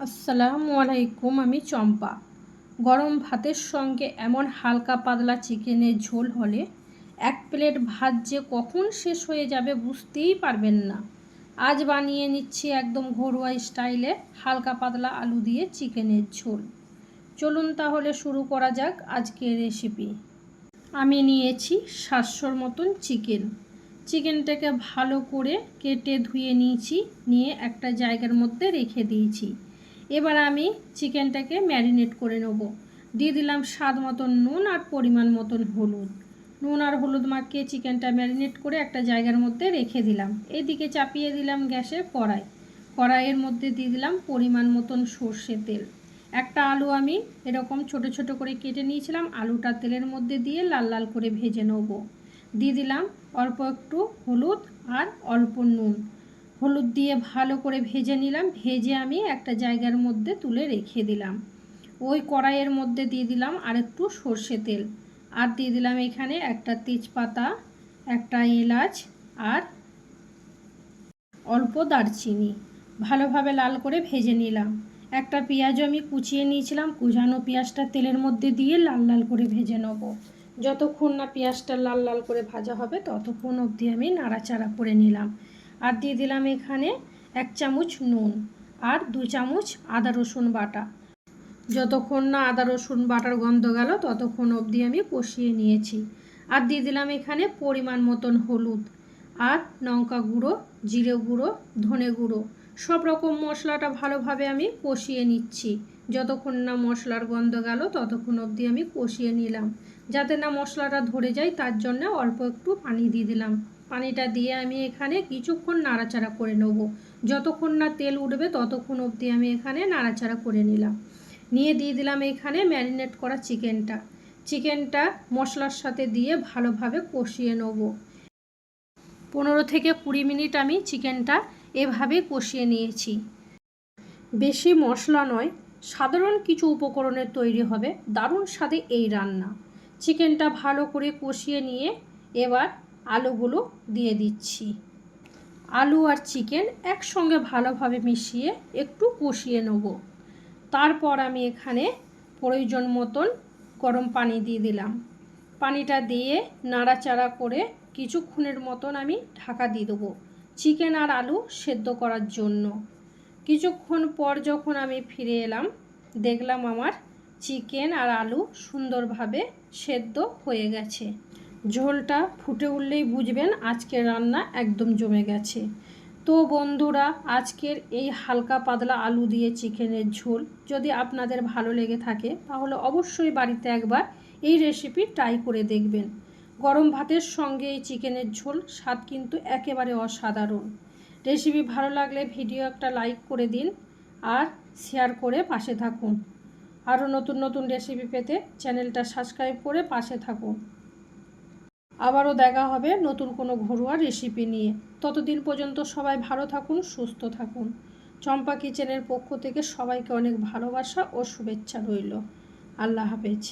আসসালামু আলাইকুম। আমি চম্পা। গরম ভাতের সঙ্গে এমন হালকা পাতলা চিকেনের ঝোল হলে এক প্লেট ভাত যে কখন শেষ হয়ে যাবে বুঝতেই পারবেন না। আজ বানিয়ে নিচ্ছি একদম ঘরোয়া স্টাইলে হালকা পাতলা আলু দিয়ে চিকেনের ঝোল। চলুন তাহলে শুরু করা যাক আজকের রেসিপি। আমি নিয়েছি 700-র মতন চিকেনটাকে ভালো করে কেটে ধুয়ে নিয়েছি, নিয়ে একটা জায়গার মধ্যে রেখে দিয়েছি। এবার আমি চিকেনটাকে ম্যারিনেট করে নেব। দিয়ে দিলাম স্বাদ মতন নুন আর পরিমাণ মতন হলুদ। নুন আর হলুদ মাখিয়ে চিকেনটা ম্যারিনেট করে একটা জায়গার মধ্যে রেখে দিলাম। এদিকে চাপিয়ে দিলাম গ্যাসে কড়াইয়ের মধ্যে দিয়ে দিলাম পরিমাণ মতন সর্ষে তেল। একটা আলু আমি এরকম ছোট ছোট করে কেটে নিয়েছিলাম, আলুটা তেলের মধ্যে দিয়ে লাল লাল করে ভেজে নেব। দিয়ে দিলাম অল্প একটু হলুদ আর অল্প নুন। হলুদ দিয়ে ভালো করে ভেজে নিলাম। ভেজে আমি একটা জায়গার মধ্যে তুলে রেখে দিলাম। ওই কড়াইয়ের মধ্যে দিয়ে দিলাম আর একটু সর্ষে তেল, আর দিয়ে দিলাম এখানে একটা তেজপাতা, একটা এলাচ আর অল্প দারচিনি। ভালোভাবে লাল করে ভেজে নিলাম। একটা পেঁয়াজও আমি কুচিয়ে নিয়েছিলাম, কুচানো পেঁয়াজটা তেলের মধ্যে দিয়ে লাল লাল করে ভেজে নেব। যতক্ষণ না পেঁয়াজটা লাল লাল করে ভাজা হবে ততক্ষণ অবধি আমি নাড়াচাড়া করে নিলাম। আর দিয়ে দিলাম এখানে 1 চামচ নুন আর 2 চামচ আদা রসুন বাটা। যতক্ষণ না আদা রসুন বাটার গন্ধ গেল ততক্ষণ অবধি আমি কষিয়ে নিয়েছি। আর দিয়ে দিলাম এখানে পরিমাণ মতন হলুদ আর লঙ্কা গুঁড়ো, জিরে গুঁড়ো, ধনে গুঁড়ো, সব রকম মশলাটা ভালোভাবে আমি কষিয়ে নিচ্ছি। যতক্ষণ না মশলার গন্ধ গেল ততক্ষণ অবধি আমি কষিয়ে নিলাম। যাতে না মশলাটা ধরে যায় তার জন্য অল্প একটু পানি দিয়ে দিলাম। পানিটা দিয়ে আমি এখানে কিছুক্ষণ নাড়াচাড়া করে নেব। যতক্ষণ না তেল উঠবে ততক্ষণ অবধি আমি এখানে নাড়াচাড়া করে নিলাম। নিয়ে দিয়ে দিলাম এখানে ম্যারিনেট করা চিকেনটা মশলার সাথে দিয়ে ভালোভাবে কষিয়ে নেব। 15 থেকে 20 মিনিট আমি চিকেনটা এভাবে কষিয়ে নিয়েছি। বেশি মশলা নয়, সাধারণ কিছু উপকরণের তৈরি হবে দারুণ স্বাদে এই রান্না। চিকেনটা ভালো করে কষিয়ে নিয়ে এবার আলুগুলো দিয়ে দিচ্ছি। আলু আর চিকেন একসঙ্গে ভালোভাবে মিশিয়ে একটু কষিয়ে নেব। তারপর আমি এখানে প্রয়োজন মতন গরম পানি দিয়ে দিলাম। পানিটা দিয়ে নাড়াচাড়া করে কিছুক্ষণের মতন আমি ঢাকা দিয়ে দেবো চিকেন আর আলু সেদ্ধ করার জন্য। কিছুক্ষণ পর যখন আমি ফিরে এলাম দেখলাম আমার চিকেন আর আলু সুন্দরভাবে সেদ্ধ হয়ে গেছে। ঝোলটা ফুটে উঠলেই বুঝবেন আজকের রান্না একদম জমে গেছে। তো বন্ধুরা, আজকের এই হালকা পাতলা আলু দিয়ে চিকেনের ঝোল যদি আপনাদের ভালো লেগে থাকে তাহলে অবশ্যই বাড়িতে একবার এই রেসিপি ট্রাই করে দেখবেন। গরম ভাতের সঙ্গে এই চিকেনের ঝোল স্বাদ কিন্তু একেবারে অসাধারণ। রেসিপি ভালো লাগলে ভিডিও একটা লাইক করে দিন আর শেয়ার করে পাশে থাকুন। আরও নতুন নতুন রেসিপি পেতে চ্যানেলটা সাবস্ক্রাইব করে পাশে থাকুন। আবারও দেখা হবে নতুন কোনো ঘরোয়া রেসিপি নিয়ে। ততদিন পর্যন্ত সবাই ভালো থাকুন, সুস্থ থাকুন। চম্পা কিচেনের পক্ষ থেকে সবাইকে অনেক ভালোবাসা ও শুভেচ্ছা রইল। আল্লাহ হাফেজ।